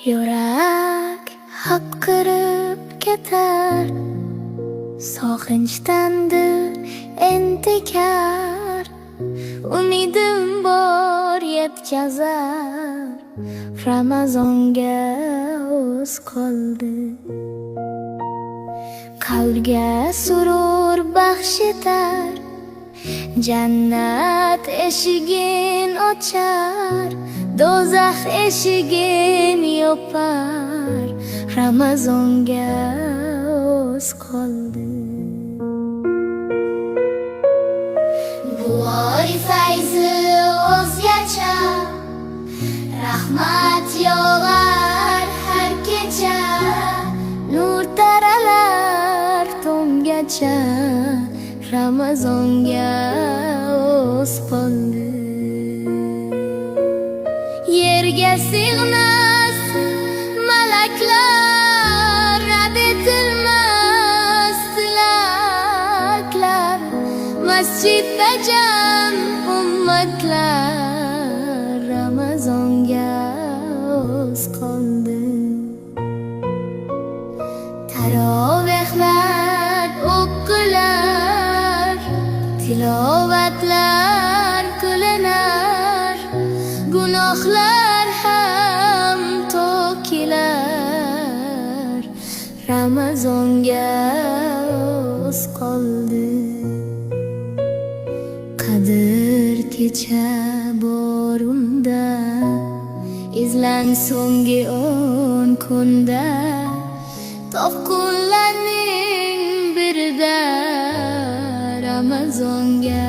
Yurak haqqirib ketar, sog'inchdandir entikar. Umidim bor yetkazar, Ramazonga oz qoldi. Qalbga surur baxsh etar, jannat eshigin ochar, do'zax eshigin yopar. Ramazonga oz qoldi. Bu oy fayzi o'zgacha, rahmat yog'ar har kecha, nur taralar tomgacha. Ramazonga oz qoldi. Yerga sig'mas malaklar, rad etilmas tilaklar, masjidda jam ummatlar. Ramazonga oz qoldi. Tarovehlar o'qilar, tilovatlar qilinar, gunohlar ham to'kilar. Ramazonga oz qoldi. Qadr kecha bor unda, izlan so'nggi 10 kunda, topkunlarning birida. Ramazonga